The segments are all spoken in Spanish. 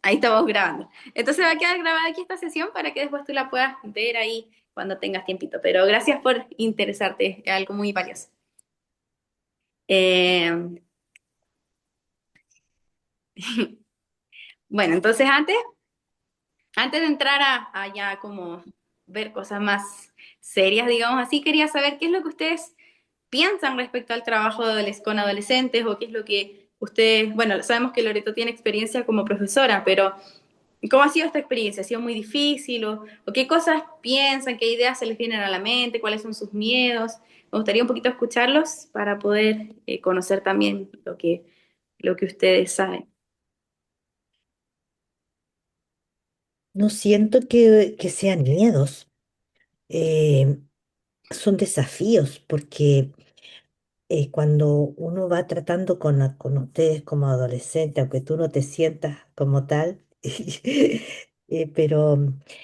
Ahí estamos grabando. Entonces va a quedar grabada aquí esta sesión para que después tú la puedas ver ahí cuando tengas tiempito. Pero gracias por interesarte, es algo muy valioso. Eh, bueno, entonces antes de entrar a ya como ver cosas más serias, digamos así, quería saber qué es lo que ustedes piensan respecto al trabajo con adolescentes o qué es lo que ustedes, bueno, sabemos que Loreto tiene experiencia como profesora, pero ¿cómo ha sido esta experiencia? ¿Ha sido muy difícil? ¿O qué cosas piensan? ¿Qué ideas se les vienen a la mente? ¿Cuáles son sus miedos? Me gustaría un poquito escucharlos para poder conocer también lo que ustedes saben. No siento que sean miedos, eh, son desafíos, porque cuando uno va tratando con ustedes como adolescente, aunque tú no te sientas como tal, pero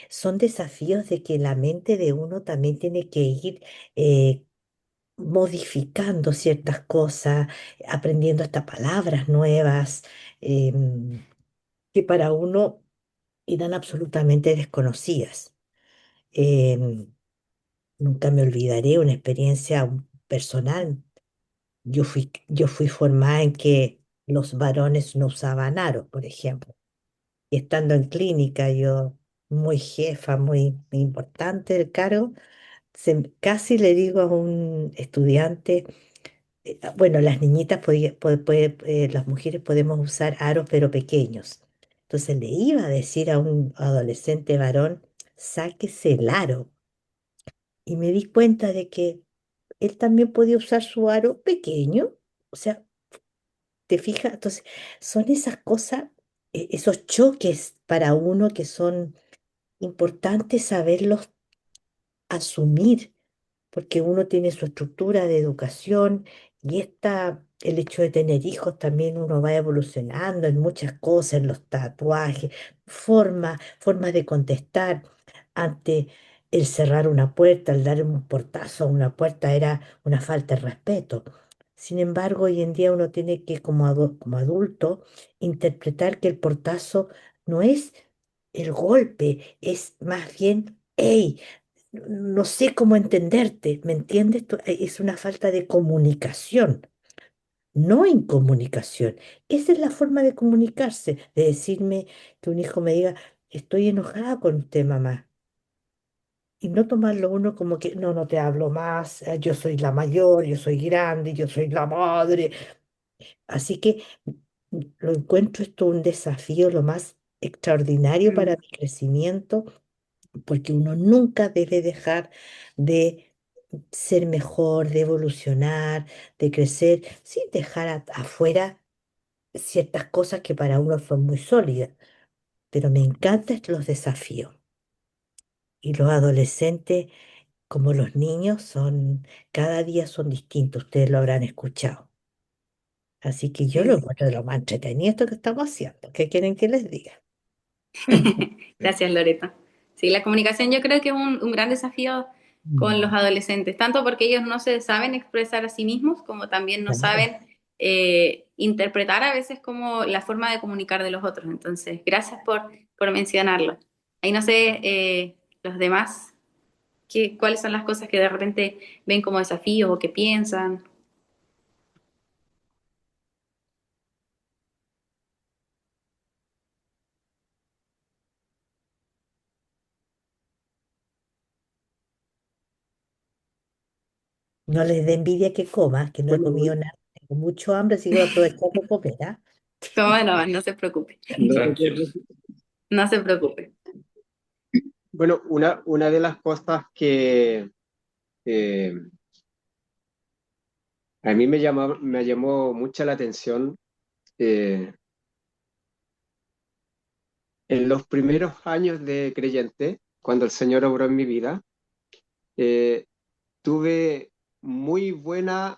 son desafíos de que la mente de uno también tiene que ir eh, modificando ciertas cosas, aprendiendo hasta palabras nuevas, que para uno eran absolutamente desconocidas. Em, Nunca me olvidaré una experiencia personal. Yo fui formada en que los varones no usaban aros, por ejemplo. Y estando en clínica, yo muy jefa, muy importante del cargo, casi le digo a un estudiante, bueno, las niñitas, las mujeres podemos usar aros, pero pequeños. Entonces le iba a decir a un adolescente varón, sáquese el aro. Y me di cuenta de que él también podía usar su aro pequeño. O sea, ¿te fijas? Entonces, son esas cosas, esos choques para uno que son importantes saberlos asumir, porque uno tiene su estructura de educación y el hecho de tener hijos también uno va evolucionando en muchas cosas, en los tatuajes, formas de contestar ante el cerrar una puerta, el dar un portazo a una puerta era una falta de respeto. Sin embargo, hoy en día uno tiene que, como adulto, interpretar que el portazo no es el golpe, es más bien, hey, no sé cómo entenderte, ¿me entiendes? Es una falta de comunicación, no incomunicación. Esa es la forma de comunicarse, de decirme que un hijo me diga, estoy enojada con usted, mamá. Y no tomarlo uno como que, no, no te hablo más, yo soy la mayor, yo soy grande, yo soy la madre. Así que lo encuentro esto un desafío lo más extraordinario para Mm. mi crecimiento, porque uno nunca debe dejar de ser mejor, de evolucionar, de crecer, sin dejar afuera ciertas cosas que para uno son muy sólidas. Pero me encantan los desafíos. Y los adolescentes, como los niños, cada día son distintos, ustedes lo habrán escuchado. Así que yo lo Sí. encuentro de lo más entretenido esto que estamos haciendo. ¿Qué quieren que les diga? Gracias, Loreto. Sí, la comunicación yo creo que es un gran desafío con los Mm, adolescentes, tanto porque ellos no se saben expresar a sí mismos, como también no claro. saben interpretar a veces como la forma de comunicar de los otros. Entonces, gracias por mencionarlo. Ahí no sé, los demás, cuáles son las cosas que de repente ven como desafíos o que piensan. No les dé envidia que coma, que no he Bueno, comido nada. Tengo mucho hambre, así que voy a aprovechar de comer, ¿ah? Cómo no, no se preocupe, tranquilo. no se preocupe. Bueno, una de las cosas que eh, a mí me llamó mucha la atención eh, en los primeros años de creyente, cuando el Señor obró en mi vida, eh, tuve muy buenos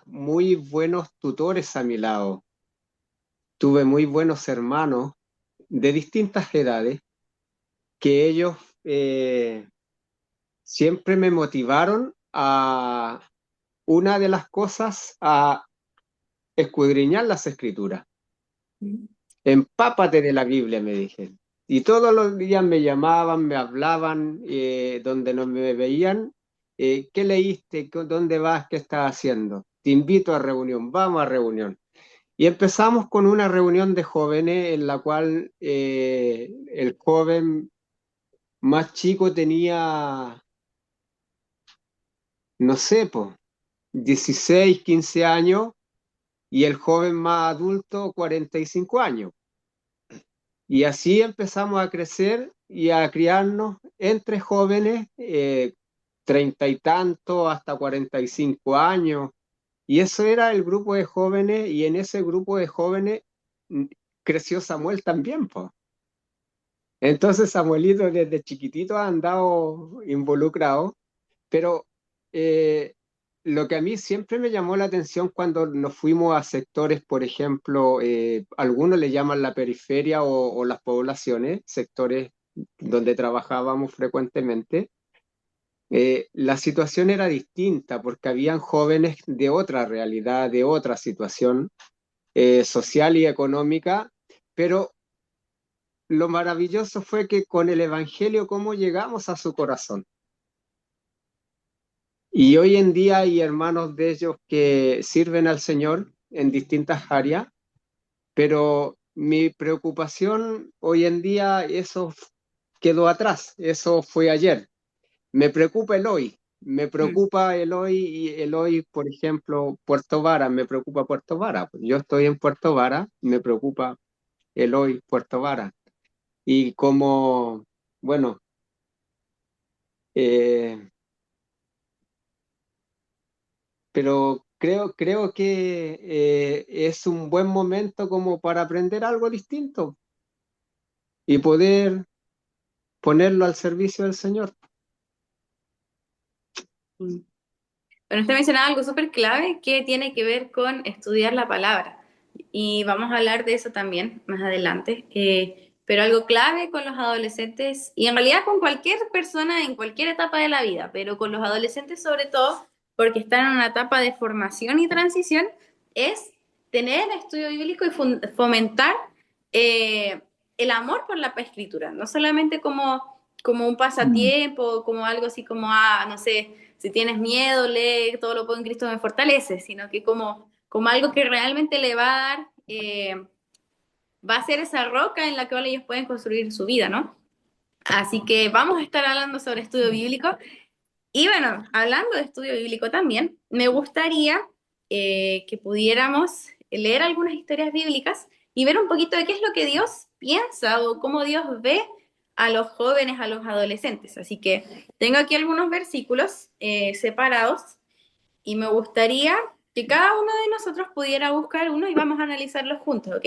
tutores a mi lado, tuve muy buenos hermanos de distintas edades que ellos eh, siempre me motivaron a una de las cosas a escudriñar las escrituras. Empápate de la Biblia, me dije. Y todos los días me llamaban, me hablaban, donde no me veían. ¿Qué leíste? ¿Dónde vas? ¿Qué estás haciendo? Te invito a reunión, vamos a reunión. Y empezamos con una reunión de jóvenes en la cual el joven más chico tenía, no sé, pues, 16, 15 años y el joven más adulto 45 años. Y así empezamos a crecer y a criarnos entre jóvenes, 30 y tanto hasta 45 años. Y eso era el grupo de jóvenes y en ese grupo de jóvenes mm, creció Samuel también, pues. Entonces Samuelito desde chiquitito ha andado involucrado, pero eh, lo que a mí siempre me llamó la atención cuando nos fuimos a sectores, por ejemplo, algunos le llaman la periferia o las poblaciones, sectores donde trabajábamos frecuentemente, la situación era distinta porque habían jóvenes de otra realidad, de otra situación social y económica, pero lo maravilloso fue que con el Evangelio, cómo llegamos a su corazón. Y hoy en día hay hermanos de ellos que sirven al Señor en distintas áreas, pero mi preocupación hoy en día, eso quedó atrás, eso fue ayer. Me preocupa el hoy, me Mm. preocupa el hoy y el hoy, por ejemplo, Puerto Vara, me preocupa Puerto Vara. Yo estoy en Puerto Vara, me preocupa el hoy Puerto Vara. Y como, bueno, eh, pero creo que es un buen momento como para aprender algo distinto y poder ponerlo al servicio del Señor. Mm. Bueno, usted mencionaba algo súper clave que tiene que ver con estudiar la palabra. Y vamos a hablar de eso también más adelante. Pero algo clave con los adolescentes, y en realidad con cualquier persona en cualquier etapa de la vida, pero con los adolescentes sobre todo, porque están en una etapa de formación y transición, es tener estudio bíblico y fomentar eh, el amor por la escritura, no solamente como un Mm. pasatiempo, como algo así como, no sé, si tienes miedo, lee, todo lo puedo en Cristo me fortalece, sino que como algo que realmente le va a dar, va a ser esa roca en la que ellos pueden construir su vida, ¿no? Así que vamos a estar hablando sobre estudio bíblico. Y bueno, hablando de estudio bíblico también, me gustaría que pudiéramos leer algunas historias bíblicas y ver un poquito de qué es lo que Dios piensa o cómo Dios ve a los jóvenes, a los adolescentes. Así que tengo aquí algunos versículos separados y me gustaría que cada uno de nosotros pudiera buscar uno y vamos a analizarlos juntos, ¿ok?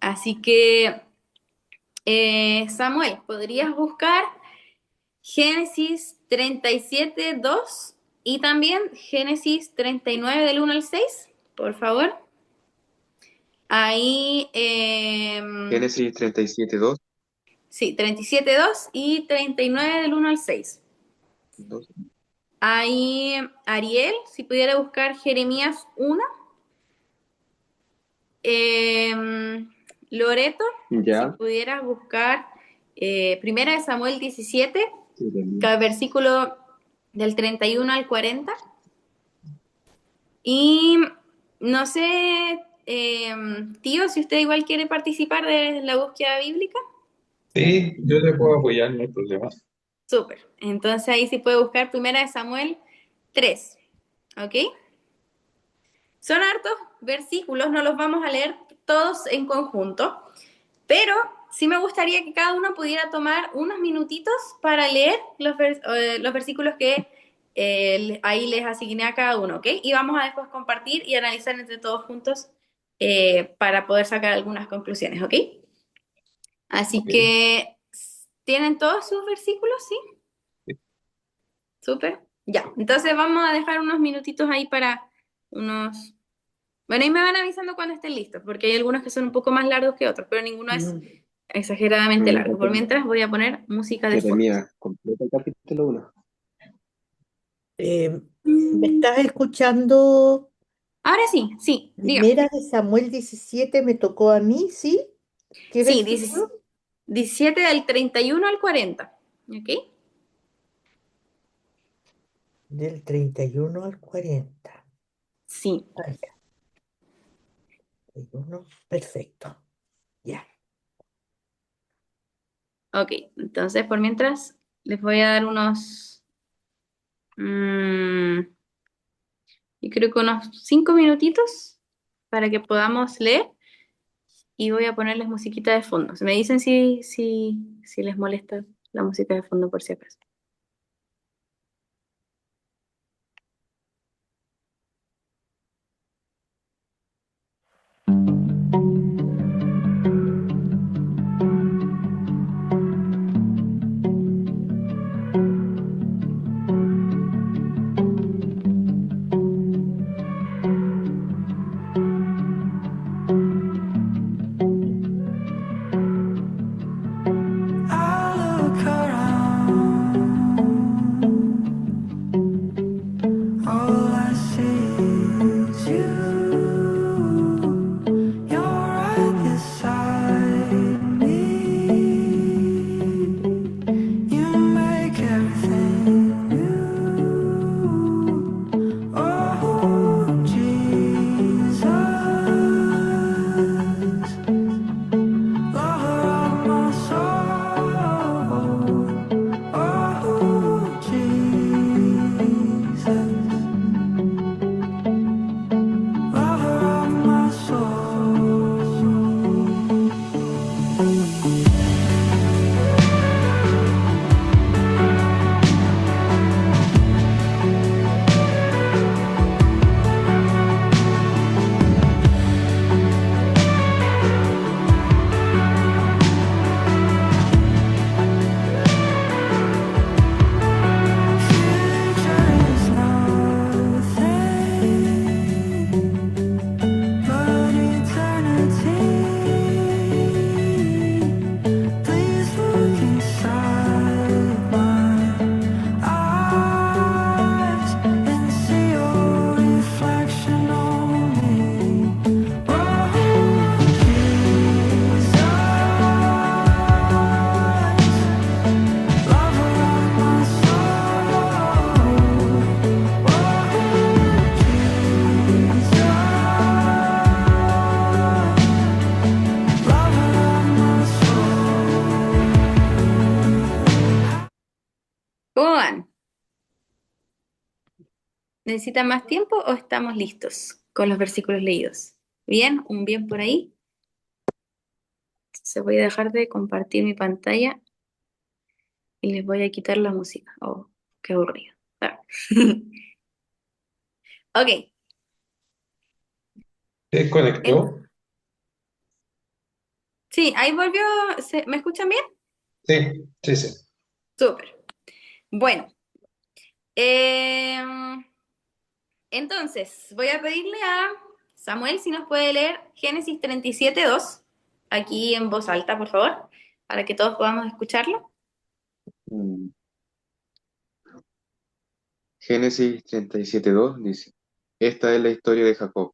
Así que, Samuel, ¿podrías buscar Génesis 37:2 y también Génesis 39 del 1 al 6, por favor? Ahí, Génesis 37:2. sí, 37:2 y 39 del 1 al 6. Ahí, Ariel, si pudiera buscar Jeremías 1. Loreto, si Ya. pudieras buscar Primera de Samuel 17, Sí, cada versículo del 31 al 40. Y no sé, tío, si usted igual quiere participar de la búsqueda bíblica. Sí, yo te puedo apoyar, no hay problema. Súper. Entonces ahí sí puede buscar Primera de Samuel 3. ¿Ok? Son hartos versículos, no los vamos a leer todos en conjunto, pero sí me gustaría que cada uno pudiera tomar unos minutitos para leer los versículos que ahí les asigné a cada uno, ¿ok? Y vamos a después compartir y analizar entre todos juntos para poder sacar algunas conclusiones, ¿ok? Así Ok. que, ¿tienen todos sus versículos? ¿Sí? Súper. Ya, entonces vamos a dejar unos minutitos ahí para unos... Bueno, ahí me van avisando cuando estén listos, porque hay algunos que son un poco más largos que otros, pero ninguno es Mm. exageradamente largo. Por mientras voy a poner música de fondo. Jeremías, completo el capítulo 1. Eh, ¿Me estás escuchando? Ahora sí, sí, dígame. Primera de Samuel 17 me tocó a mí, ¿sí? ¿Qué Sí, versículo? 17 del 31 al 40. ¿Ok? Del 31 al 40. Sí. Ah, ya, 31. Perfecto. Ya. Ok. Entonces, por mientras, les voy a dar unos, mm, yo creo que unos 5 minutitos para que podamos leer y voy a ponerles musiquita de fondo. Me dicen si les molesta la música de fondo por si acaso. I look around, all I see is you. You're right beside me. You make everything new. Oh, Jesus, lover of my soul. Oh, Jesus, lover of my soul. Future is nothing but eternity. Please look inside my eyes and see your reflection on me. Oh, Jesus, lover of my soul. Oh, Jesus, lover of my soul. ¿Cómo van? ¿Necesitan más tiempo o estamos listos con los versículos leídos? ¿Bien? ¿Un bien por ahí? Se voy a dejar de compartir mi pantalla y les voy a quitar la música. Oh, qué aburrido. Ah. Ok. ¿Se En- desconectó? sí, ahí volvió. ¿Me escuchan bien? Sí, sí, sí. Súper. Bueno, em, entonces voy a pedirle a Samuel si nos puede leer Génesis 37:2 aquí en voz alta, por favor, para que todos podamos escucharlo. Mm. Génesis 37:2 dice, esta es la historia de Jacob.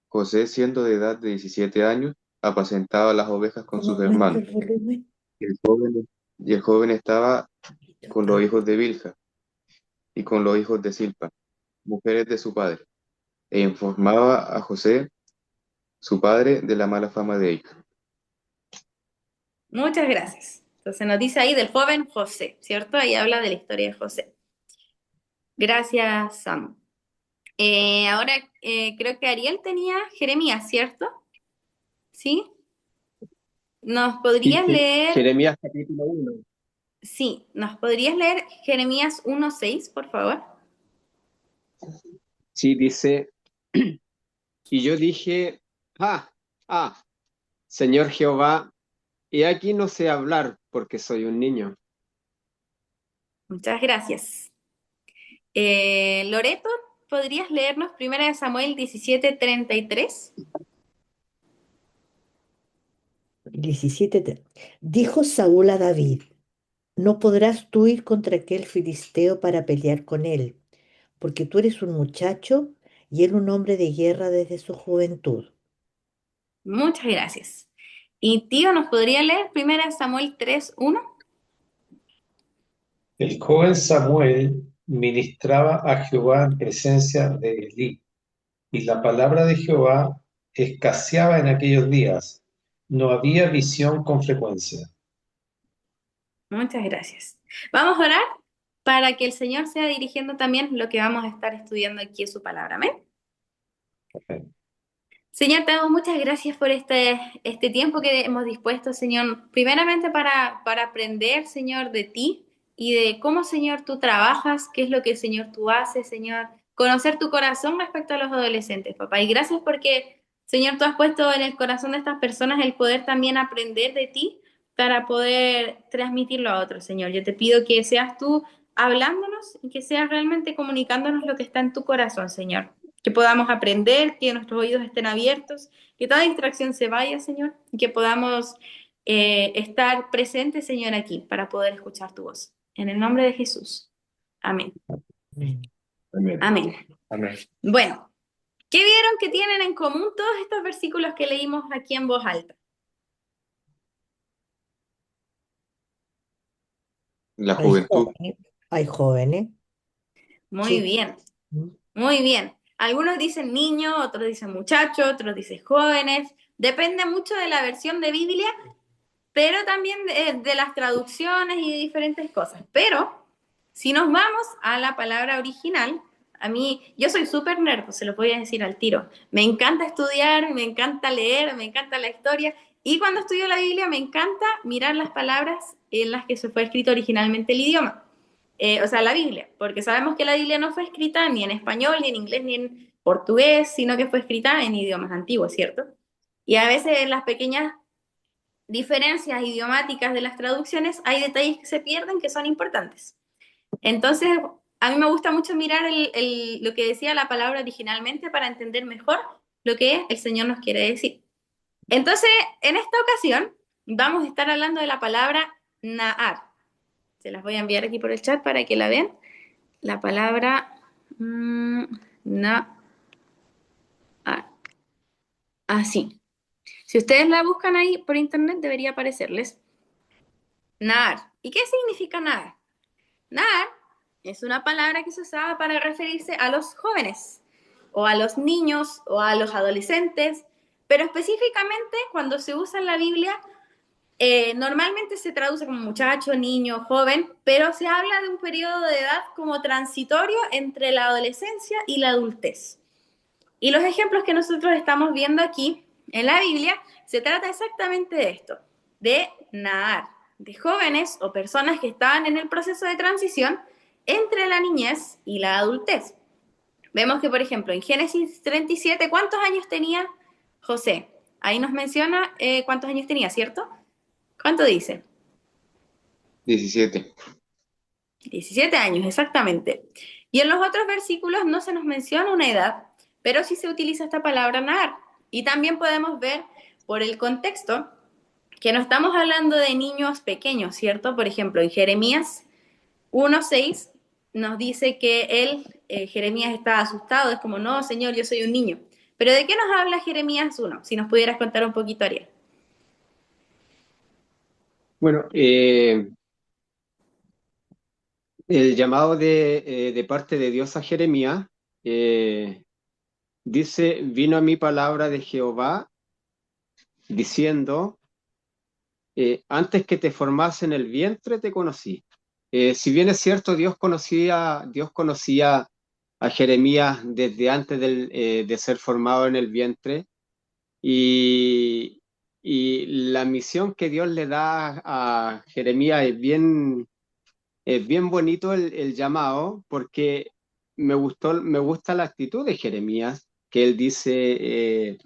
José, siendo de edad de 17 años, apacentaba las ovejas con ¿Cómo sus aumento hermanos. el volumen? Y el joven estaba Poquito con los está. hijos de Bilha y con los hijos de Silpa, mujeres de su padre, e informaba a José, su padre, de la mala fama de ellos. Muchas gracias. Entonces nos dice ahí del joven José, ¿cierto? Ahí habla de la historia de José. Gracias, Sam. Ahora creo que Ariel tenía Jeremías, ¿cierto? ¿Sí? ¿Nos Sí, podrías leer? Jeremías capítulo 1. Sí, ¿nos podrías leer Jeremías 1:6, por favor? Sí, dice, y yo dije, ah, ah, Señor Jehová, y aquí no sé hablar porque soy un niño. Muchas gracias. Loreto, ¿podrías leernos 1 Samuel 17:33? 17. Dijo Saúl a David, no podrás tú ir contra aquel filisteo para pelear con él, porque tú eres un muchacho y él un hombre de guerra desde su juventud. Muchas gracias. Y tío, ¿nos podría leer 1 Samuel 3:1? El joven Samuel ministraba a Jehová en presencia de Elí, y la palabra de Jehová escaseaba en aquellos días. No había visión con frecuencia. Muchas gracias. Vamos a orar para que el Señor sea dirigiendo también lo que vamos a estar estudiando aquí en su palabra. Amén. Señor, te damos muchas gracias por este tiempo que hemos dispuesto, Señor, primeramente para aprender, Señor, de ti y de cómo, Señor, tú trabajas, qué es lo que, Señor, tú haces, Señor, conocer tu corazón respecto a los adolescentes, papá. Y gracias porque, Señor, tú has puesto en el corazón de estas personas el poder también aprender de ti para poder transmitirlo a otros, Señor. Yo te pido que seas tú hablándonos y que seas realmente comunicándonos lo que está en tu corazón, Señor, que podamos aprender, que nuestros oídos estén abiertos, que toda distracción se vaya, Señor, y que podamos estar presentes, Señor, aquí para poder escuchar tu voz. En el nombre de Jesús. Amén. Amén. Amén. Amén. Amén. Bueno, ¿qué vieron que tienen en común todos estos versículos que leímos aquí en voz alta? La Hay juventud. jóvenes, hay jóvenes, Muy sí. bien, muy bien. Algunos dicen niños, otros dicen muchachos, otros dicen jóvenes. Depende mucho de la versión de Biblia, pero también de las traducciones y de diferentes cosas. Pero si nos vamos a la palabra original, a mí, yo soy súper nerd, se lo voy a decir al tiro. Me encanta estudiar, me encanta leer, me encanta la historia. Y cuando estudio la Biblia me encanta mirar las palabras en las que se fue escrito originalmente el idioma. O sea, la Biblia, porque sabemos que la Biblia no fue escrita ni en español, ni en inglés, ni en portugués, sino que fue escrita en idiomas antiguos, ¿cierto? Y a veces en las pequeñas diferencias idiomáticas de las traducciones hay detalles que se pierden que son importantes. Entonces, a mí me gusta mucho mirar lo que decía la palabra originalmente para entender mejor lo que el Señor nos quiere decir. Entonces, en esta ocasión, vamos a estar hablando de la palabra Nahar. Se las voy a enviar aquí por el chat para que la vean. La palabra Nahar. Así. Si ustedes la buscan ahí por internet, debería aparecerles. Nahar. ¿Y qué significa Nahar? Nahar es una palabra que se usaba para referirse a los jóvenes, o a los niños, o a los adolescentes, pero específicamente cuando se usa en la Biblia, normalmente se traduce como muchacho, niño, joven, pero se habla de un periodo de edad como transitorio entre la adolescencia y la adultez. Y los ejemplos que nosotros estamos viendo aquí en la Biblia se trata exactamente de esto, de Nahar, de jóvenes o personas que estaban en el proceso de transición entre la niñez y la adultez. Vemos que, por ejemplo, en Génesis 37, ¿cuántos años tenía José? Ahí nos menciona cuántos años tenía, ¿cierto? ¿Cuánto dice? 17. 17 años, exactamente. Y en los otros versículos no se nos menciona una edad, pero sí se utiliza esta palabra Nahar. Y también podemos ver por el contexto que no estamos hablando de niños pequeños, ¿cierto? Por ejemplo, en Jeremías 1:6 nos dice que Jeremías está asustado, es como, no, Señor, yo soy un niño. Pero ¿de qué nos habla Jeremías 1? Si nos pudieras contar un poquito, Ariel. Bueno, el llamado de parte de Dios a Jeremías dice, vino a mí palabra de Jehová diciendo, antes que te formase en el vientre te conocí. Si bien es cierto, Dios conocía a Jeremías desde antes de ser formado en el vientre, y la misión que Dios le da a Jeremías es bien bonito el llamado, porque me gusta la actitud de Jeremías, que él dice,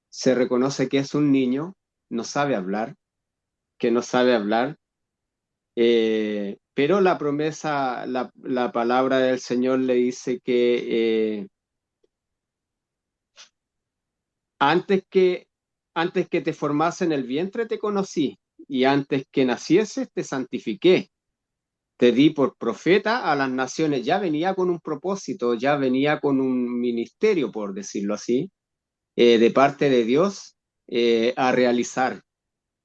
se reconoce que es un niño, no sabe hablar, que no sabe hablar, pero la promesa, la palabra del Señor le dice que antes que te formase en el vientre te conocí, y antes que nacieses te santifiqué. Te di por profeta a las naciones. Ya venía con un propósito, ya venía con un ministerio, por decirlo así, de parte de Dios, a realizar.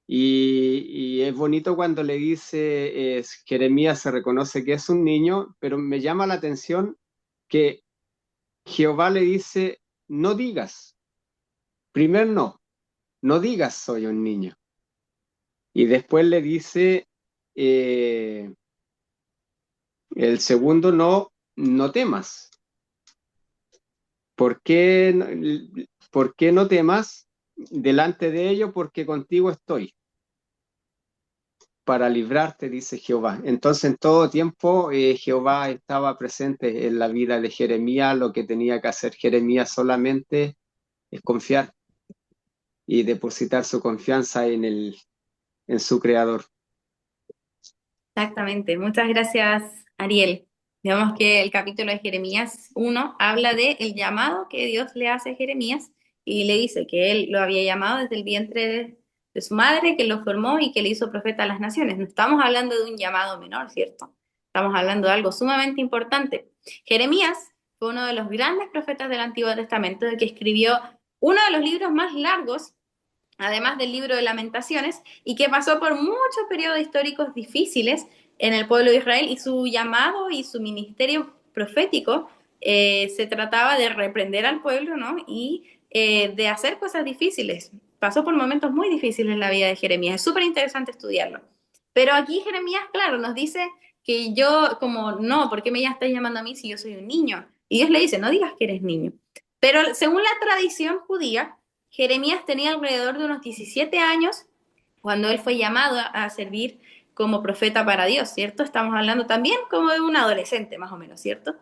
Y es bonito cuando le dice, Jeremías se reconoce que es un niño, pero me llama la atención que Jehová le dice, no digas, primero no digas soy un niño. Y después le dice, eh, el segundo no temas. ¿Por qué, ¿Por qué no temas delante de ello? Porque contigo estoy para librarte, dice Jehová. Entonces, en todo tiempo, Jehová estaba presente en la vida de Jeremías. Lo que tenía que hacer Jeremías solamente es confiar y depositar su confianza en su Creador. Exactamente. Muchas gracias, Ariel. Digamos que el capítulo de Jeremías 1 habla de el llamado que Dios le hace a Jeremías y le dice que él lo había llamado desde el vientre de su madre, que lo formó y que le hizo profeta a las naciones. No estamos hablando de un llamado menor, ¿cierto? Estamos hablando de algo sumamente importante. Jeremías fue uno de los grandes profetas del Antiguo Testamento, el que escribió uno de los libros más largos, además del libro de Lamentaciones, y que pasó por muchos periodos históricos difíciles en el pueblo de Israel, y su llamado y su ministerio profético se trataba de reprender al pueblo, ¿no? Y de hacer cosas difíciles. Pasó por momentos muy difíciles en la vida de Jeremías. Es súper interesante estudiarlo. Pero aquí Jeremías, claro, nos dice que yo, como, no, ¿por qué me ya estás llamando a mí si yo soy un niño? Y Dios le dice, no digas que eres niño. Pero según la tradición judía, Jeremías tenía alrededor de unos 17 años cuando él fue llamado a servir como profeta para Dios, ¿cierto? Estamos hablando también como de un adolescente, más o menos, ¿cierto?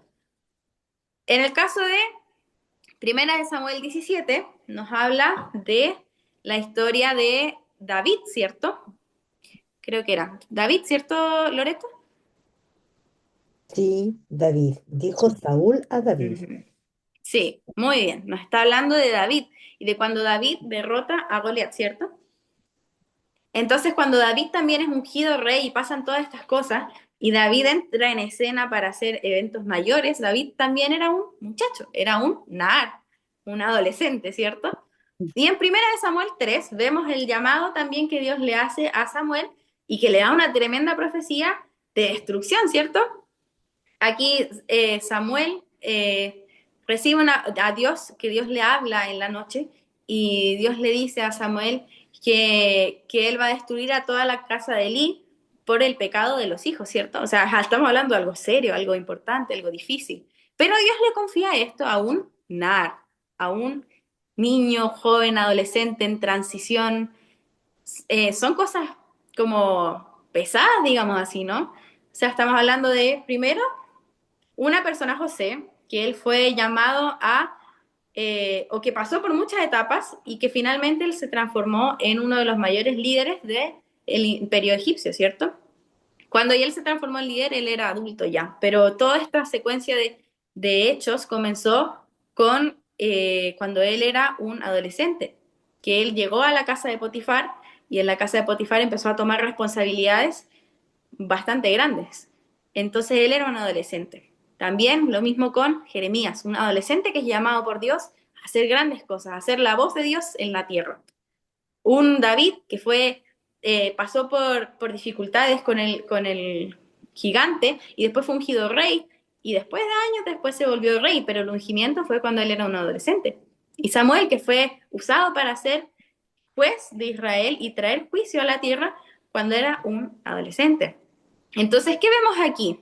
En el caso de Primera de Samuel 17, nos habla de la historia de David, ¿cierto? Creo que era David, ¿cierto, Loreto? Sí, David, dijo Saúl a David. Ujú. Sí, muy bien. Nos está hablando de David y de cuando David derrota a Goliat, ¿cierto? Entonces, cuando David también es ungido rey y pasan todas estas cosas, y David entra en escena para hacer eventos mayores, David también era un muchacho, era un Naar, un adolescente, ¿cierto? Y en Primera de Samuel 3 vemos el llamado también que Dios le hace a Samuel y que le da una tremenda profecía de destrucción, ¿cierto? Aquí Samuel recibe a Dios, que Dios le habla en la noche, y Dios le dice a Samuel que él va a destruir a toda la casa de Elí por el pecado de los hijos, ¿cierto? O sea, estamos hablando de algo serio, algo importante, algo difícil. Pero Dios le confía esto a un Nar, a un niño, joven, adolescente en transición. Son cosas como pesadas, digamos así, ¿no? O sea, estamos hablando de, primero, una persona, José, que él fue llamado o que pasó por muchas etapas y que finalmente él se transformó en uno de los mayores líderes del imperio egipcio, ¿cierto? Cuando él se transformó en líder, él era adulto ya, pero toda esta secuencia de hechos comenzó con cuando él era un adolescente, que él llegó a la casa de Potifar y en la casa de Potifar empezó a tomar responsabilidades bastante grandes. Entonces él era un adolescente. También lo mismo con Jeremías, un adolescente que es llamado por Dios a hacer grandes cosas, a hacer la voz de Dios en la tierra. Un David que pasó por dificultades con el gigante y después fue ungido rey y después de años después se volvió rey, pero el ungimiento fue cuando él era un adolescente. Y Samuel, que fue usado para ser juez de Israel y traer juicio a la tierra cuando era un adolescente. Entonces, ¿qué vemos aquí?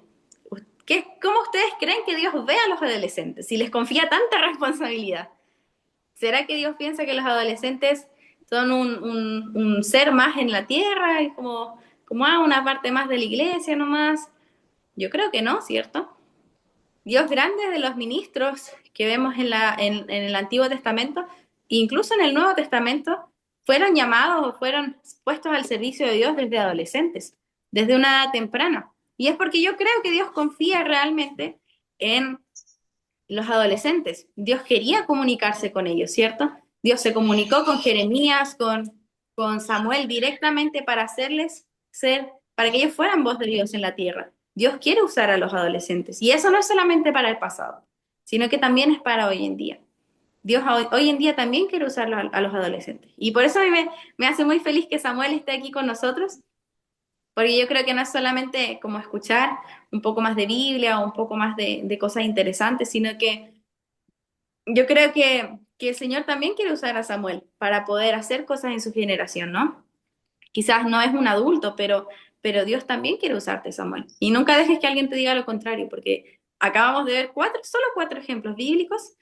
¿Cómo ustedes creen que Dios ve a los adolescentes si les confía tanta responsabilidad? ¿Será que Dios piensa que los adolescentes son un ser más en la tierra y como una parte más de la iglesia nomás? Yo creo que no, ¿cierto? Dios grande de los ministros que vemos en el Antiguo Testamento, incluso en el Nuevo Testamento, fueron llamados o fueron puestos al servicio de Dios desde adolescentes, desde una edad temprana. Y es porque yo creo que Dios confía realmente en los adolescentes. Dios quería comunicarse con ellos, ¿cierto? Dios se comunicó con Jeremías, con Samuel directamente para para que ellos fueran voz de Dios en la tierra. Dios quiere usar a los adolescentes. Y eso no es solamente para el pasado, sino que también es para hoy en día. Dios hoy en día también quiere usar a los adolescentes. Y por eso a mí me hace muy feliz que Samuel esté aquí con nosotros, porque yo creo que no es solamente como escuchar un poco más de Biblia o un poco más de cosas interesantes, sino que yo creo que el Señor también quiere usar a Samuel para poder hacer cosas en su generación, ¿no? Quizás no es un adulto, pero Dios también quiere usarte, Samuel. Y nunca dejes que alguien te diga lo contrario, porque acabamos de ver solo cuatro ejemplos bíblicos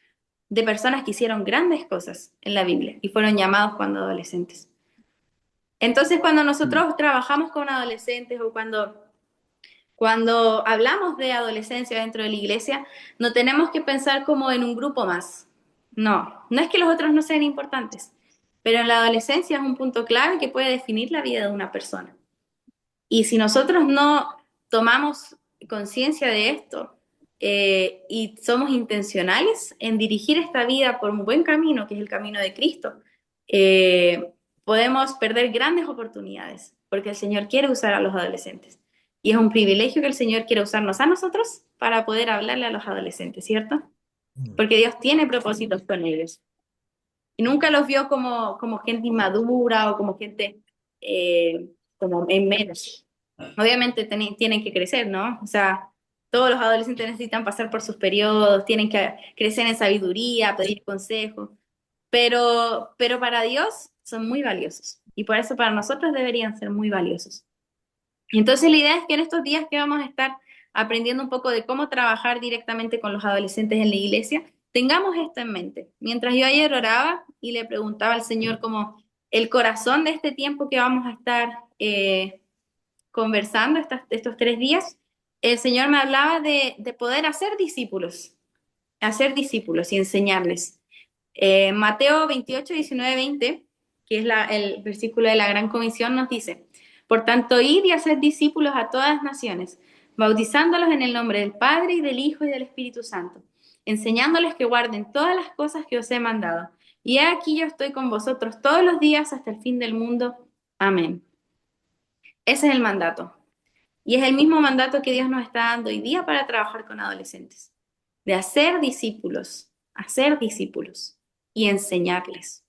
de personas que hicieron grandes cosas en la Biblia y fueron llamados cuando adolescentes. Entonces, cuando nosotros trabajamos con adolescentes o cuando hablamos de adolescencia dentro de la iglesia, no tenemos que pensar como en un grupo más. No, no es que los otros no sean importantes, pero en la adolescencia es un punto clave que puede definir la vida de una persona. Y si nosotros no tomamos conciencia de esto y somos intencionales en dirigir esta vida por un buen camino, que es el camino de Cristo, podemos perder grandes oportunidades, porque el Señor quiere usar a los adolescentes. Y es un privilegio que el Señor quiera usarnos a nosotros para poder hablarle a los adolescentes, ¿cierto? Mm. Porque Dios tiene propósitos con ellos. Y nunca los vio como gente inmadura o como gente como en menos. Obviamente tienen que crecer, ¿no? O sea, todos los adolescentes necesitan pasar por sus periodos, tienen que crecer en sabiduría, pedir consejo, pero para Dios son muy valiosos y por eso para nosotros deberían ser muy valiosos. Entonces la idea es que en estos días que vamos a estar aprendiendo un poco de cómo trabajar directamente con los adolescentes en la iglesia, tengamos esto en mente. Mientras yo ayer oraba y le preguntaba al Señor como el corazón de este tiempo que vamos a estar conversando estos 3 días, el Señor me hablaba de poder hacer discípulos y enseñarles. Mateo 28, 19, 20, que es el versículo de la Gran Comisión, nos dice, por tanto, id y haced discípulos a todas las naciones, bautizándolos en el nombre del Padre y del Hijo y del Espíritu Santo, enseñándoles que guarden todas las cosas que os he mandado. Y he aquí yo estoy con vosotros todos los días hasta el fin del mundo. Amén. Ese es el mandato. Y es el mismo mandato que Dios nos está dando hoy día para trabajar con adolescentes, de hacer discípulos y enseñarles.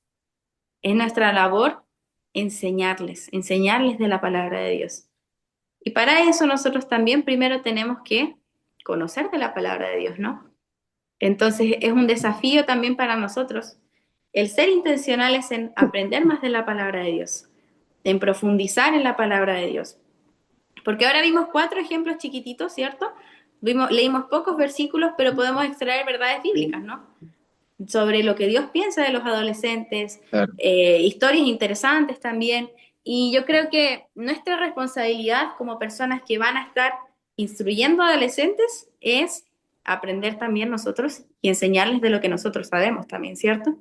Es nuestra labor enseñarles de la palabra de Dios. Y para eso nosotros también primero tenemos que conocer de la palabra de Dios, ¿no? Entonces es un desafío también para nosotros el ser intencionales en aprender más de la palabra de Dios, en profundizar en la palabra de Dios. Porque ahora vimos 4 ejemplos chiquititos, ¿cierto? Leímos pocos versículos, pero podemos extraer verdades bíblicas, ¿no? Sobre lo que Dios piensa de los adolescentes, Claro. historias interesantes también. Y yo creo que nuestra responsabilidad como personas que van a estar instruyendo a adolescentes es aprender también nosotros y enseñarles de lo que nosotros sabemos también, ¿cierto?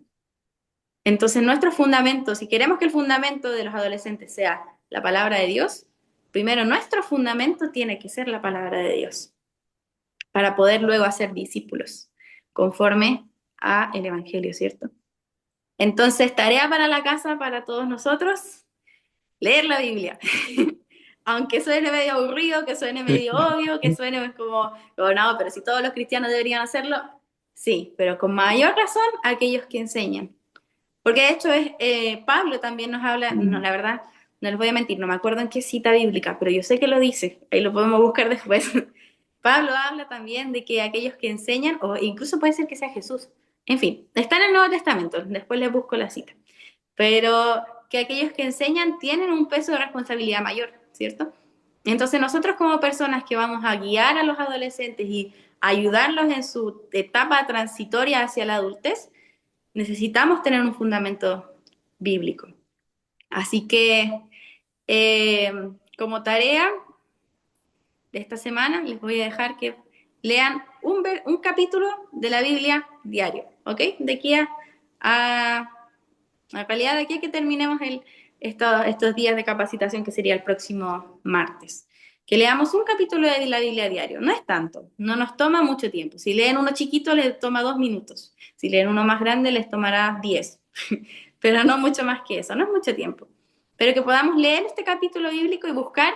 Entonces, nuestro fundamento, si queremos que el fundamento de los adolescentes sea la palabra de Dios, primero nuestro fundamento tiene que ser la palabra de Dios, para poder luego hacer discípulos, conforme a el Evangelio, ¿cierto? Entonces, tarea para la casa, para todos nosotros, leer la Biblia. Aunque suene medio aburrido, que suene medio obvio, que suene como, oh, no, pero si todos los cristianos deberían hacerlo, sí, pero con mayor razón aquellos que enseñan. Porque de hecho Pablo también nos habla, no, la verdad, no les voy a mentir, no me acuerdo en qué cita bíblica, pero yo sé que lo dice, ahí lo podemos buscar después. Pablo habla también de que aquellos que enseñan, o incluso puede ser que sea Jesús, en fin, está en el Nuevo Testamento, después les busco la cita, pero que aquellos que enseñan tienen un peso de responsabilidad mayor, ¿cierto? Entonces nosotros como personas que vamos a guiar a los adolescentes y ayudarlos en su etapa transitoria hacia la adultez, necesitamos tener un fundamento bíblico. Así que eh, como tarea de esta semana les voy a dejar que lean un capítulo de la Biblia diario, ¿ok? De aquí a realidad de aquí a que terminemos estos días de capacitación que sería el próximo martes. Que leamos un capítulo de la Biblia diario. No es tanto, no nos toma mucho tiempo. Si leen uno chiquito les toma 2 minutos. Si leen uno más grande les tomará 10. Pero no mucho más que eso, no es mucho tiempo. Pero que podamos leer este capítulo bíblico y buscar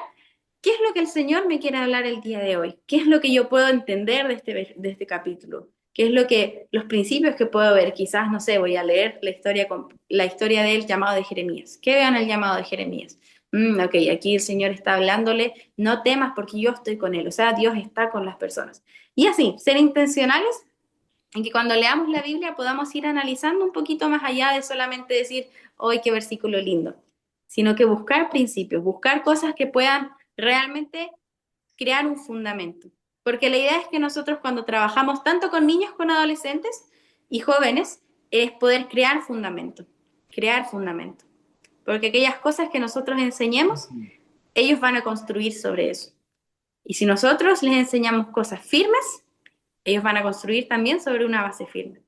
qué es lo que el Señor me quiere hablar el día de hoy. ¿Qué es lo que yo puedo entender de este capítulo? ¿Qué es los principios que puedo ver? Quizás, no sé, voy a leer la historia del llamado de Jeremías. ¿Qué veo en el llamado de Jeremías? Ok, aquí el Señor está hablándole, no temas porque yo estoy con él, o sea, Dios está con las personas. Y así, ser intencionales en que cuando leamos la Biblia podamos ir analizando un poquito más allá de solamente decir, hoy qué versículo lindo, sino que buscar principios, buscar cosas que puedan realmente crear un fundamento. Porque la idea es que nosotros cuando trabajamos tanto con niños, con adolescentes y jóvenes, es poder crear fundamento, crear fundamento. Porque aquellas cosas que nosotros enseñemos, ellos van a construir sobre eso. Y si nosotros les enseñamos cosas firmes, ellos van a construir también sobre una base firme.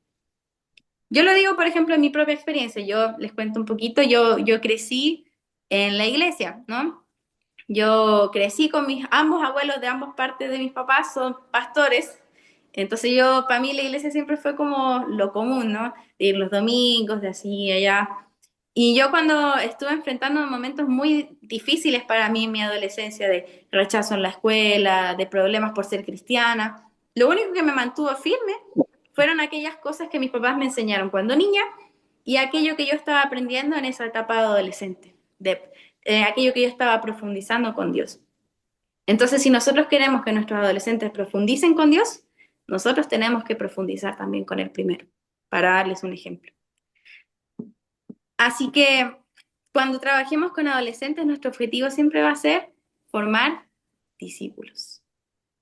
Yo lo digo, por ejemplo, en mi propia experiencia. Yo les cuento un poquito. Yo crecí en la iglesia, ¿no? Yo crecí con ambos abuelos de ambas partes de mis papás, son pastores. Entonces para mí la iglesia siempre fue como lo común, ¿no? De ir los domingos, de así y allá. Y yo cuando estuve enfrentando momentos muy difíciles para mí en mi adolescencia, de rechazo en la escuela, de problemas por ser cristiana, lo único que me mantuvo firme fueron aquellas cosas que mis papás me enseñaron cuando niña y aquello que yo estaba aprendiendo en esa etapa de adolescente, aquello que yo estaba profundizando con Dios. Entonces, si nosotros queremos que nuestros adolescentes profundicen con Dios, nosotros tenemos que profundizar también con Él primero, para darles un ejemplo. Así que cuando trabajemos con adolescentes, nuestro objetivo siempre va a ser formar discípulos.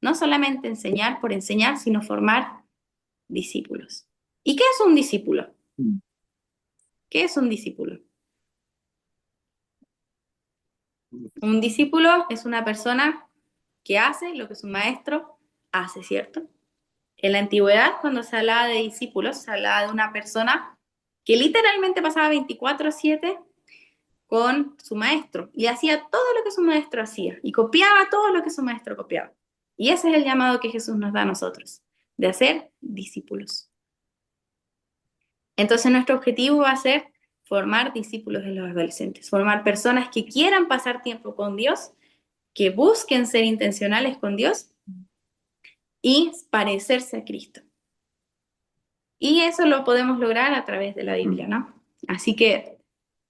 No solamente enseñar por enseñar, sino formar discípulos. ¿Y qué es un discípulo? ¿Qué es un discípulo? Un discípulo es una persona que hace lo que su maestro hace, ¿cierto? En la antigüedad, cuando se hablaba de discípulos, se hablaba de una persona que literalmente pasaba 24/7 con su maestro y hacía todo lo que su maestro hacía y copiaba todo lo que su maestro copiaba. Y ese es el llamado que Jesús nos da a nosotros, de hacer discípulos. Entonces nuestro objetivo va a ser formar discípulos de los adolescentes, formar personas que quieran pasar tiempo con Dios, que busquen ser intencionales con Dios y parecerse a Cristo. Y eso lo podemos lograr a través de la Biblia, ¿no? Así que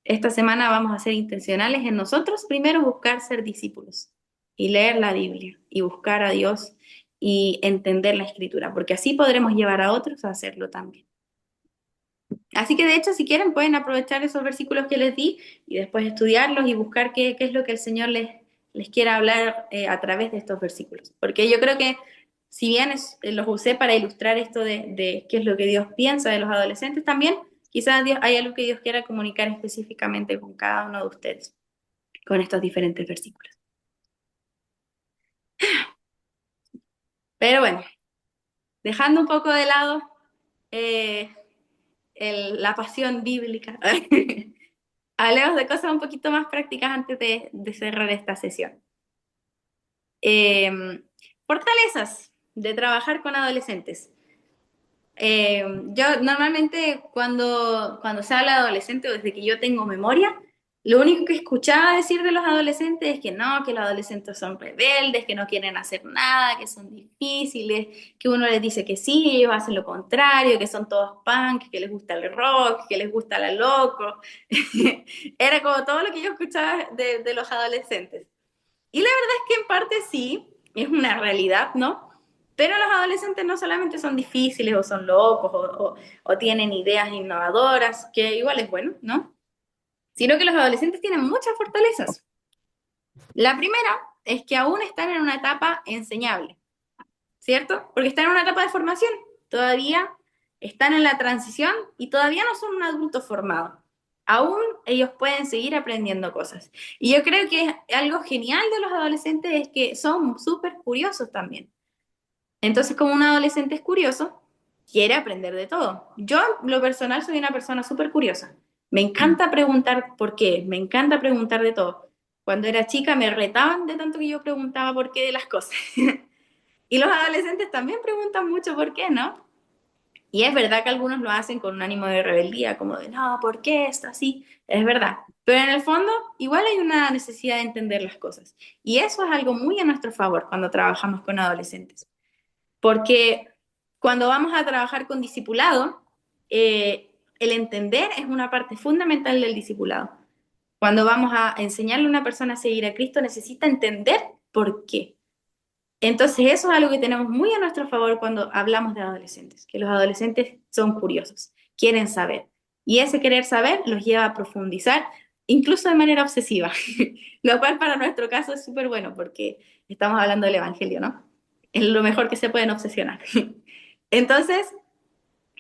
esta semana vamos a ser intencionales en nosotros, primero buscar ser discípulos y leer la Biblia y buscar a Dios y entender la Escritura, porque así podremos llevar a otros a hacerlo también. Así que de hecho, si quieren, pueden aprovechar esos versículos que les di y después estudiarlos y buscar qué es lo que el Señor les quiera hablar a través de estos versículos. Porque yo creo que si bien los usé para ilustrar esto de qué es lo que Dios piensa de los adolescentes también, quizás hay algo que Dios quiera comunicar específicamente con cada uno de ustedes, con estos diferentes versículos. Pero bueno, dejando un poco de lado eh, la pasión bíblica, hablemos de cosas un poquito más prácticas antes de cerrar esta sesión. Fortalezas de trabajar con adolescentes. Yo normalmente cuando se habla de adolescente, o desde que yo tengo memoria, lo único que escuchaba decir de los adolescentes es que no, que los adolescentes son rebeldes, que no quieren hacer nada, que son difíciles, que uno les dice que sí, y ellos hacen lo contrario, que son todos punk, que les gusta el rock, que les gusta la loco. Era como todo lo que yo escuchaba de los adolescentes. Y la verdad es que en parte sí, es una realidad, ¿no? Pero los adolescentes no solamente son difíciles o son locos o tienen ideas innovadoras, que igual es bueno, ¿no? Sino que los adolescentes tienen muchas fortalezas. La primera es que aún están en una etapa enseñable, ¿cierto? Porque están en una etapa de formación, todavía están en la transición y todavía no son un adulto formado. Aún ellos pueden seguir aprendiendo cosas. Y yo creo que algo genial de los adolescentes es que son súper curiosos también. Entonces, como un adolescente es curioso, quiere aprender de todo. Yo, en lo personal, soy una persona súper curiosa. Me encanta preguntar por qué, me encanta preguntar de todo. Cuando era chica me retaban de tanto que yo preguntaba por qué de las cosas. Y los adolescentes también preguntan mucho por qué, ¿no? Y es verdad que algunos lo hacen con un ánimo de rebeldía, como de, no, ¿por qué esto así? Es verdad. Pero en el fondo, igual hay una necesidad de entender las cosas. Y eso es algo muy a nuestro favor cuando trabajamos con adolescentes. Porque cuando vamos a trabajar con discipulado, el entender es una parte fundamental del discipulado. Cuando vamos a enseñarle a una persona a seguir a Cristo, necesita entender por qué. Entonces, eso es algo que tenemos muy a nuestro favor cuando hablamos de adolescentes, que los adolescentes son curiosos, quieren saber. Y ese querer saber los lleva a profundizar, incluso de manera obsesiva, lo cual para nuestro caso es súper bueno porque estamos hablando del Evangelio, ¿no? Es lo mejor que se pueden obsesionar. Entonces,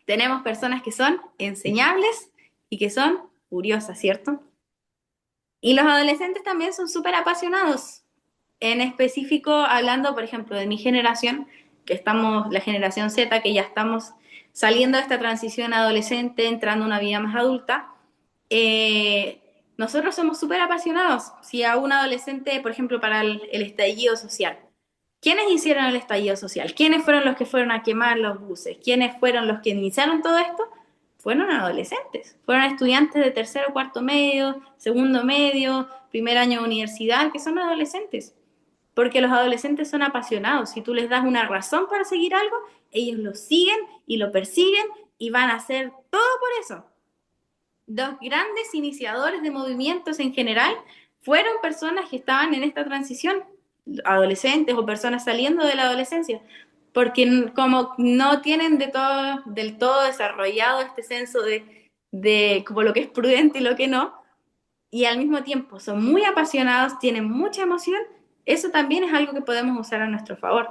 tenemos personas que son enseñables y que son curiosas, ¿cierto? Y los adolescentes también son súper apasionados. En específico, hablando, por ejemplo, de mi generación, que estamos, la generación Z, que ya estamos saliendo de esta transición adolescente, entrando a una vida más adulta, nosotros somos súper apasionados. Si a un adolescente, por ejemplo, para el estallido social, ¿quiénes hicieron el estallido social? ¿Quiénes fueron los que fueron a quemar los buses? ¿Quiénes fueron los que iniciaron todo esto? Fueron adolescentes, fueron estudiantes de tercero, cuarto medio, segundo medio, primer año de universidad, que son adolescentes. Porque los adolescentes son apasionados. Si tú les das una razón para seguir algo, ellos lo siguen y lo persiguen y van a hacer todo por eso. Los grandes iniciadores de movimientos en general fueron personas que estaban en esta transición, adolescentes o personas saliendo de la adolescencia, porque como no tienen del todo desarrollado este senso de como lo que es prudente y lo que no, y al mismo tiempo son muy apasionados, tienen mucha emoción, eso también es algo que podemos usar a nuestro favor.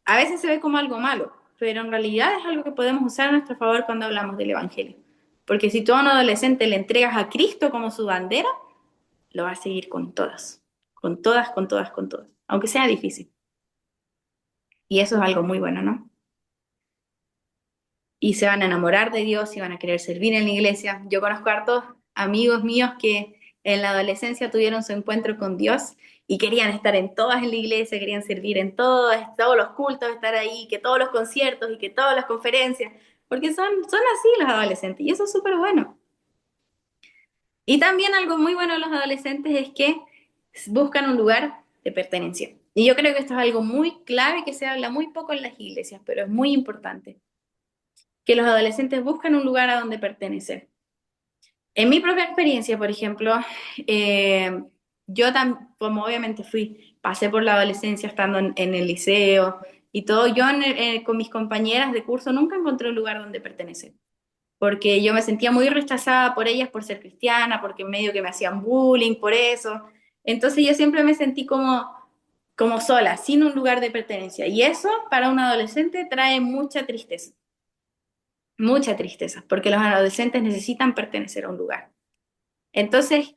A veces se ve como algo malo, pero en realidad es algo que podemos usar a nuestro favor cuando hablamos del Evangelio. Porque si tú a un adolescente le entregas a Cristo como su bandera, lo va a seguir con todas, con todas, con todas, con todas, aunque sea difícil. Y eso es algo muy bueno, ¿no? Y se van a enamorar de Dios y van a querer servir en la iglesia. Yo conozco a hartos amigos míos que en la adolescencia tuvieron su encuentro con Dios y querían estar en todas en la iglesia, querían servir en todos los cultos, estar ahí, que todos los conciertos y que todas las conferencias, porque son así los adolescentes y eso es súper bueno. Y también algo muy bueno de los adolescentes es que buscan un lugar de pertenencia. Y yo creo que esto es algo muy clave que se habla muy poco en las iglesias, pero es muy importante que los adolescentes buscan un lugar a donde pertenecer. En mi propia experiencia, por ejemplo, yo como obviamente pasé por la adolescencia estando en el liceo y todo, yo con mis compañeras de curso nunca encontré un lugar donde pertenecer, porque yo me sentía muy rechazada por ellas por ser cristiana, porque medio que me hacían bullying por eso. Entonces yo siempre me sentí como sola, sin un lugar de pertenencia. Y eso para un adolescente trae mucha tristeza, porque los adolescentes necesitan pertenecer a un lugar. Entonces,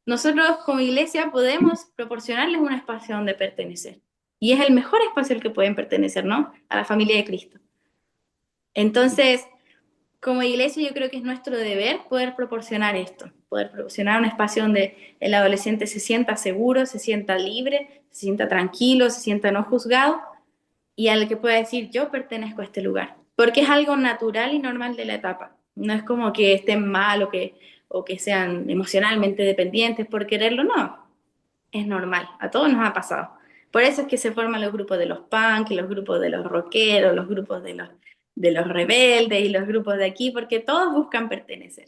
nosotros como iglesia podemos proporcionarles un espacio donde pertenecer. Y es el mejor espacio al que pueden pertenecer, ¿no? A la familia de Cristo. Entonces, como iglesia yo creo que es nuestro deber poder proporcionar esto, poder proporcionar un espacio donde el adolescente se sienta seguro, se sienta libre, se sienta tranquilo, se sienta no juzgado y al que pueda decir yo pertenezco a este lugar, porque es algo natural y normal de la etapa. No es como que estén mal o que sean emocionalmente dependientes por quererlo, no. Es normal, a todos nos ha pasado. Por eso es que se forman los grupos de los punk, los grupos de los rockeros, los grupos de los rebeldes y los grupos de aquí, porque todos buscan pertenecer.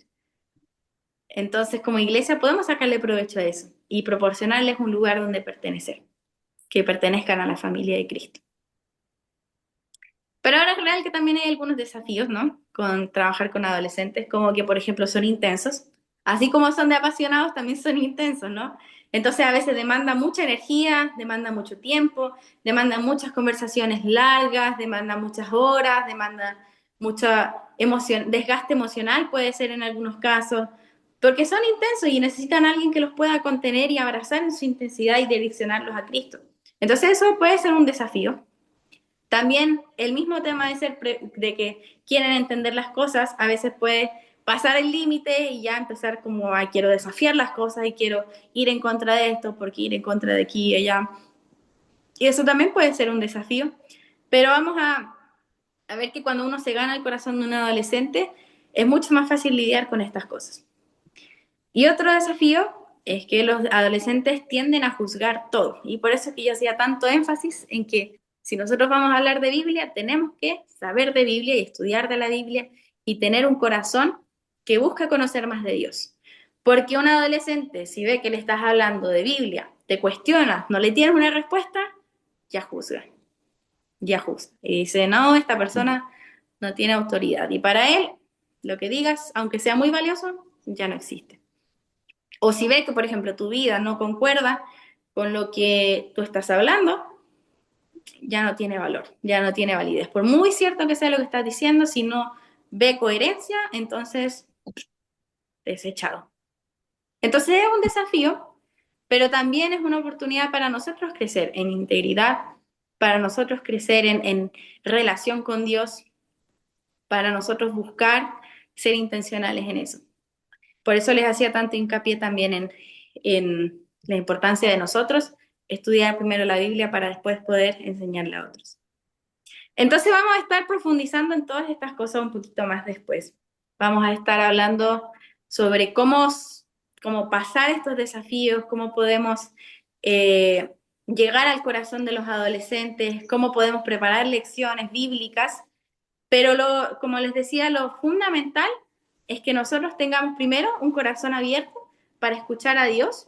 Entonces, como iglesia podemos sacarle provecho a eso y proporcionarles un lugar donde pertenecer, que pertenezcan a la familia de Cristo. Pero ahora es real que también hay algunos desafíos, ¿no? Con trabajar con adolescentes, como que, por ejemplo, son intensos. Así como son de apasionados, también son intensos, ¿no? Entonces a veces demanda mucha energía, demanda mucho tiempo, demanda muchas conversaciones largas, demanda muchas horas, demanda mucha desgaste emocional puede ser en algunos casos, porque son intensos y necesitan a alguien que los pueda contener y abrazar en su intensidad y direccionarlos a Cristo. Entonces eso puede ser un desafío. También el mismo tema de que quieren entender las cosas, a veces puede pasar el límite y ya empezar como, ay, quiero desafiar las cosas y quiero ir en contra de esto, porque ir en contra de aquí y allá. Y eso también puede ser un desafío. Pero vamos a ver que cuando uno se gana el corazón de un adolescente, es mucho más fácil lidiar con estas cosas. Y otro desafío es que los adolescentes tienden a juzgar todo. Y por eso es que yo hacía tanto énfasis en que Si nosotros vamos a hablar de Biblia, tenemos que saber de Biblia y estudiar de la Biblia y tener un corazón que busca conocer más de Dios. Porque un adolescente, si ve que le estás hablando de Biblia, te cuestiona, no le tienes una respuesta, ya juzga, ya juzga. Y dice, no, esta persona no tiene autoridad. Y para él, lo que digas, aunque sea muy valioso, ya no existe. O si ve que, por ejemplo, tu vida no concuerda con lo que tú estás hablando, ya no tiene valor, ya no tiene validez. Por muy cierto que sea lo que estás diciendo, si no ve coherencia, entonces desechado. Entonces es un desafío, pero también es una oportunidad para nosotros crecer en integridad, para nosotros crecer en relación con Dios, para nosotros buscar ser intencionales en eso. Por eso les hacía tanto hincapié también en la importancia de nosotros estudiar primero la Biblia para después poder enseñarle a otros. Entonces vamos a estar profundizando en todas estas cosas un poquito más después. Vamos a estar hablando sobre cómo pasar estos desafíos, cómo podemos eh, llegar al corazón de los adolescentes, cómo podemos preparar lecciones bíblicas, pero como les decía, lo fundamental es que nosotros tengamos primero un corazón abierto para escuchar a Dios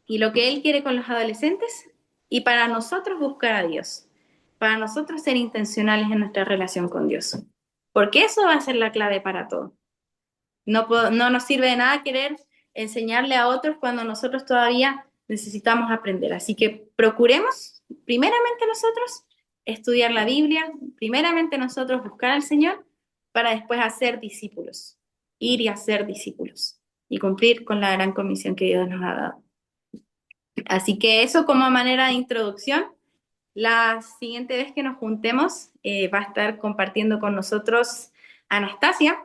y lo que Él quiere con los adolescentes y para nosotros buscar a Dios, para nosotros ser intencionales en nuestra relación con Dios, porque eso va a ser la clave para todo. No nos sirve de nada querer enseñarle a otros cuando nosotros todavía necesitamos aprender. Así que procuremos, primeramente nosotros, estudiar la Biblia, primeramente nosotros buscar al Señor para después hacer discípulos, ir y hacer discípulos y cumplir con la gran comisión que Dios nos ha dado. Así que eso como manera de introducción. La siguiente vez que nos juntemos va a estar compartiendo con nosotros Anastasia,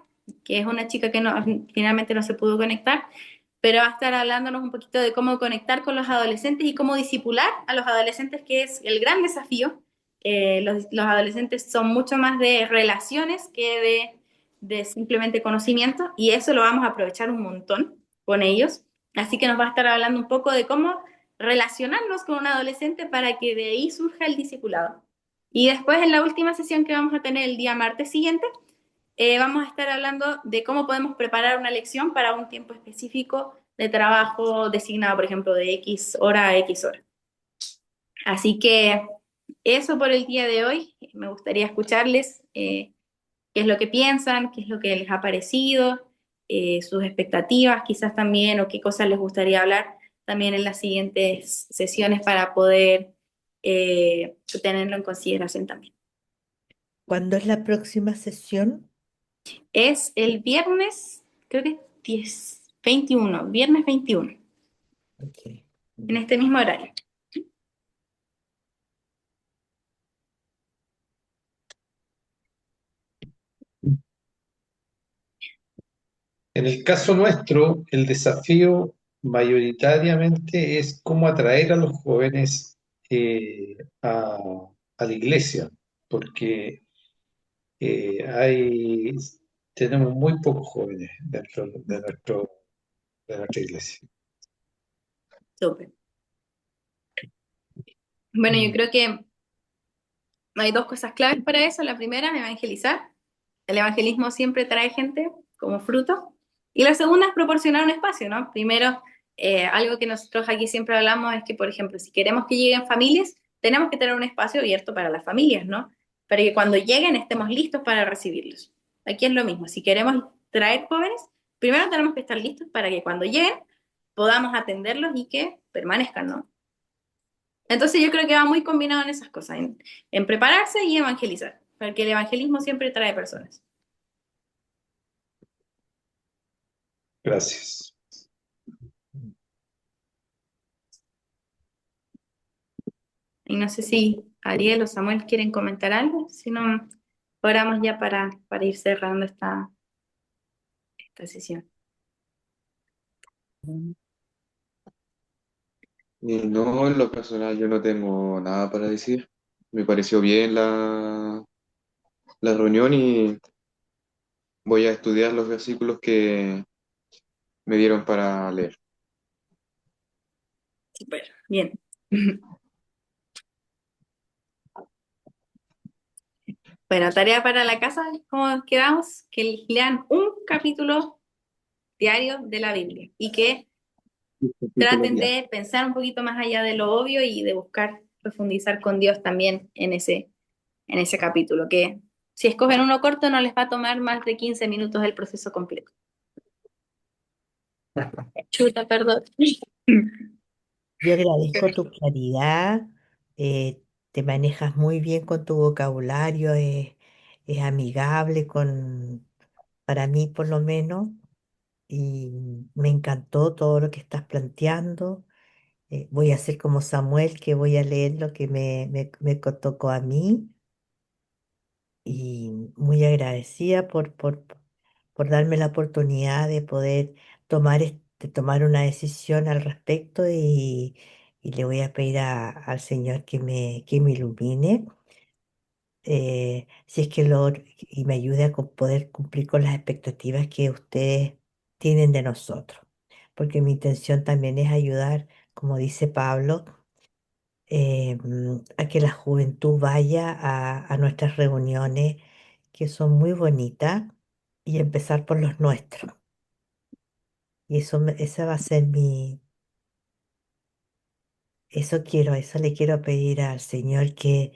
que es una chica que finalmente no se pudo conectar, pero va a estar hablándonos un poquito de cómo conectar con los adolescentes y cómo disipular a los adolescentes, que es el gran desafío. Los adolescentes son mucho más de relaciones que de simplemente conocimiento y eso lo vamos a aprovechar un montón con ellos. Así que nos va a estar hablando un poco de cómo relacionarnos con un adolescente para que de ahí surja el discipulado. Y después en la última sesión que vamos a tener el día martes siguiente, vamos a estar hablando de cómo podemos preparar una lección para un tiempo específico de trabajo designado, por ejemplo, de X hora a X hora. Así que eso por el día de hoy. Me gustaría escucharles qué es lo que piensan, qué es lo que les ha parecido, sus expectativas quizás también, o qué cosas les gustaría hablar también en las siguientes sesiones para poder tenerlo en consideración también. ¿Cuándo es la próxima sesión? Es el viernes, creo que es 21, viernes 21, Ok. en este mismo horario. En el caso nuestro, el desafío mayoritariamente es cómo atraer a los jóvenes a la iglesia, porque tenemos muy pocos jóvenes dentro de nuestra iglesia. Súper. Bueno, yo creo que hay dos cosas claves para eso. La primera, evangelizar. El evangelismo siempre trae gente como fruto. Y la segunda es proporcionar un espacio, ¿no? Primero, algo que nosotros aquí siempre hablamos es que, por ejemplo, si queremos que lleguen familias, tenemos que tener un espacio abierto para las familias, ¿no? Para que cuando lleguen estemos listos para recibirlos. Aquí es lo mismo. Si queremos traer jóvenes, primero tenemos que estar listos para que cuando lleguen podamos atenderlos y que permanezcan, ¿no? Entonces yo creo que va muy combinado en esas cosas, en prepararse y evangelizar, porque el evangelismo siempre trae personas. Gracias. Y no sé si Ariel o Samuel quieren comentar algo, si no, oramos ya para ir cerrando esta sesión. No, en lo personal yo no tengo nada para decir. Me pareció bien la reunión y voy a estudiar los versículos que me dieron para leer. Súper, bien. Bueno, tarea para la casa, ¿cómo quedamos? Que lean un capítulo diario de la Biblia y que Un capítulo traten diario. de pensar un poquito más allá de lo obvio y de buscar profundizar con Dios también en ese capítulo, que si escogen uno corto no les va a tomar más de 15 minutos el proceso completo. Chuta, perdón. Yo agradezco tu claridad, te manejas muy bien con tu vocabulario, es amigable para mí por lo menos, y me encantó todo lo que estás planteando. Voy a hacer como Samuel, que voy a leer lo que me tocó a mí, y muy agradecida por darme la oportunidad de poder tomar una decisión al respecto, y le voy a pedir al Señor que me ilumine, si es que y me ayude a poder cumplir con las expectativas que ustedes tienen de nosotros. Porque mi intención también es ayudar, como dice Pablo, a que la juventud vaya a nuestras reuniones, que son muy bonitas, y empezar por los nuestros. Y esa va a ser eso le quiero pedir al Señor, que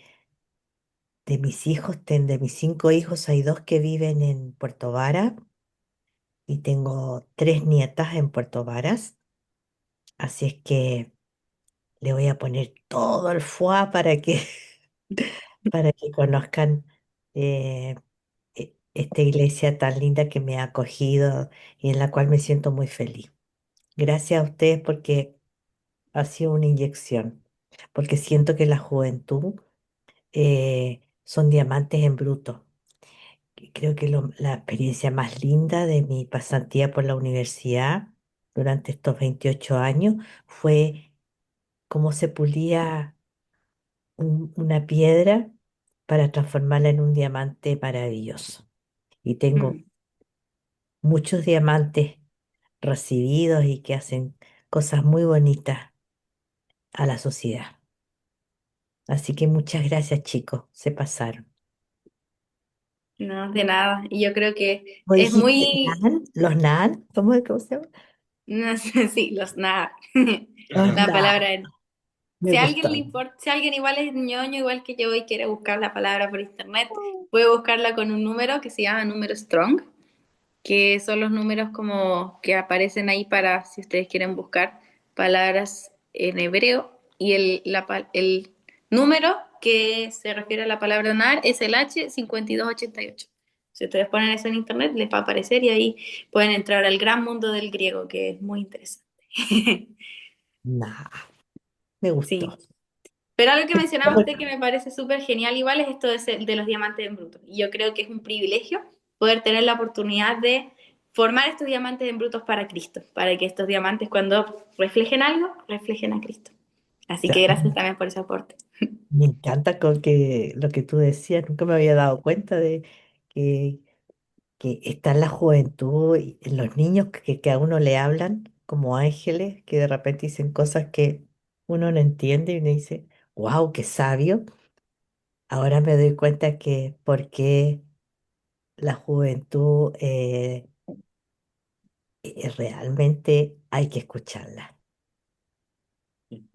de mis 5 hijos, hay 2 que viven en Puerto Vara, y tengo 3 nietas en Puerto Varas. Así es que le voy a poner todo el fuá para que conozcan, eh, esta iglesia tan linda que me ha acogido y en la cual me siento muy feliz. Gracias a ustedes, porque ha sido una inyección, porque siento que la juventud, son diamantes en bruto. Y creo que la experiencia más linda de mi pasantía por la universidad durante estos 28 años fue cómo se pulía una piedra para transformarla en un diamante maravilloso. Y tengo Mm. muchos diamantes recibidos y que hacen cosas muy bonitas a la sociedad. Así que muchas gracias, chicos, se pasaron. No, de nada. Y yo creo que ¿Cómo es dijiste? muy, ¿Nan? ¿Los nan? ¿Cómo se llama? no sé, sí, los nada. Los La nan. palabra, Me si a alguien gustó. le importa, si a alguien igual es ñoño, igual que yo y quiere buscar la palabra por internet, puede buscarla con un número que se llama número strong, que son los números como que aparecen ahí para si ustedes quieren buscar palabras en hebreo, y el número que se refiere a la palabra nar es el H5288. Si ustedes ponen eso en internet les va a aparecer y ahí pueden entrar al gran mundo del griego, que es muy interesante. Nah, me Sí. gustó. Pero algo que mencionaba usted que me parece súper genial igual es esto de los diamantes en bruto. Y yo creo que es un privilegio poder tener la oportunidad de formar estos diamantes en brutos para Cristo, para que estos diamantes cuando reflejen algo, reflejen a Cristo. Así que Ya, gracias también por ese aporte. me encanta lo que tú decías, nunca me había dado cuenta de que, que está en la juventud y en los niños que a uno le hablan como ángeles, que de repente dicen cosas que uno no entiende y uno dice, wow, qué sabio. Ahora me doy cuenta que por qué la juventud, realmente hay que escucharla,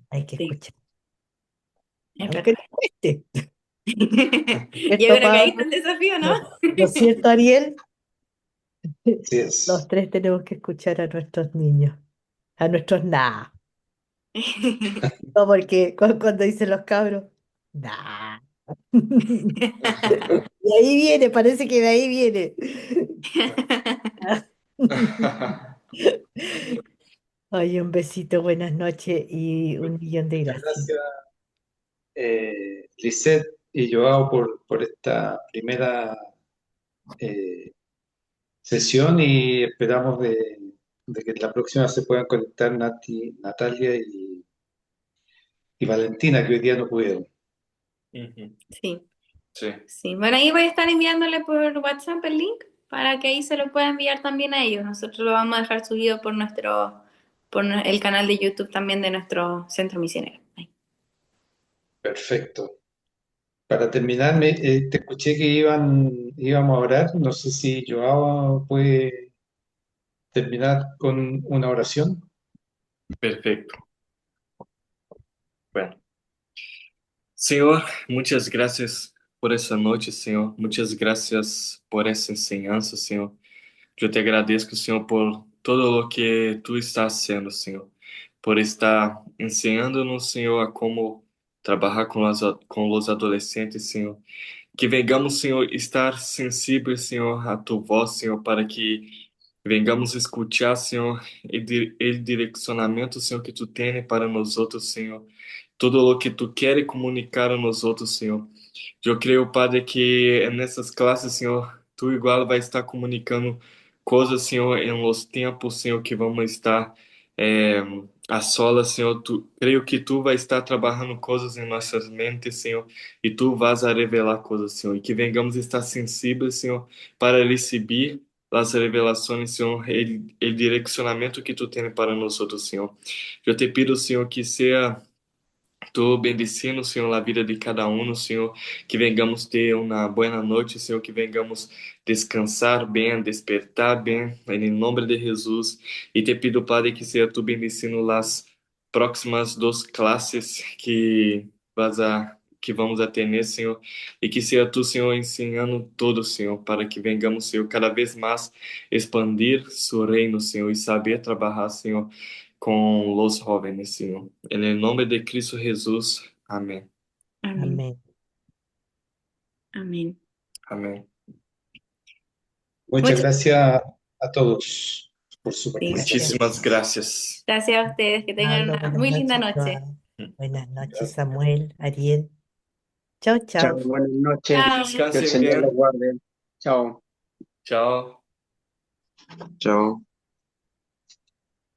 hay que Sí, escucharla, es aunque verdad. nos cueste. Yo ¿Cierto, creo que ahí está Pablo? el desafío, ¿no? ¿No es cierto, Ariel? Así Los es. tres tenemos que escuchar a nuestros niños, a nuestros nada. No, porque cuando dicen los cabros, nah. Y ahí viene, parece que de ahí viene. Oye, un besito, buenas noches y un millón de Muchas gracias. gracias, Lisette y Joao, por esta primera eh, sesión, y esperamos de que la próxima se puedan conectar Natalia y Valentina, que hoy día no pudieron. Ujú. Sí, Sí, sí. Bueno, ahí voy a estar enviándole por WhatsApp el link para que ahí se lo pueda enviar también a ellos. Nosotros lo vamos a dejar subido el canal de YouTube también de nuestro centro misionero. Ahí. Perfecto. Para terminar, te escuché que íbamos a orar. No sé si Joao puede terminar con una oración. Perfecto. Bueno, Senhor, muitas graças por essa noite, Senhor. Muitas graças por essa enseñança, Senhor. Eu te agradeço, Senhor, por todo o que tu estás sendo, Senhor. Por estar ensinando-nos, Senhor, a como trabalhar com os adolescentes, Senhor. Que vengamos, Senhor, estar sensíveis, Senhor, a tu voz, Senhor, para que vengamos escutar, Senhor, o direcionamento, Senhor, que tu tens para nós outros, Senhor. Tudo o que tu queres comunicar a nós outros, Senhor. Eu creio, Padre, que nessas classes, Senhor, tu igual vai estar comunicando coisas, Senhor, em los tempos, Senhor, que vamos estar a solas, Senhor. Creio que tu vai estar trabalhando coisas em nossas mentes, Senhor, e tu vas a revelar coisas, Senhor, e que vengamos estar sensíveis, Senhor, para receber as revelações, Senhor, o direcionamento que tu tens para nós outros, Senhor. Eu te pido, Senhor, que seja Estou bendicindo, Senhor, a vida de cada um, Senhor, que vengamos ter uma boa noite, Senhor, que vengamos descansar bem, despertar bem, em nome de Jesus. E te pido, Padre, que seja tu bendicindo as próximas 2 classes que vamos a ter, Senhor, e que seja tu, Senhor, ensinando todo, Senhor, para que vengamos, Senhor, cada vez mais expandir seu reino, Senhor, e saber trabalhar, Senhor, con los jóvenes, Señor. En el nombre de Cristo Jesús. Amén. Amén, Amén. amén. Amén. Muchas Muchas gracias a todos por su participación. Muchísimas Gracias. gracias. gracias a ustedes, que tengan Pablo, una buenas muy linda noches, noche. Joao. Buenas noches, Samuel, Ariel. Chao, Chao, chao. buenas noches. Chao. Que el Descansen Señor los bien. guarde. Chao. Chao. Chao.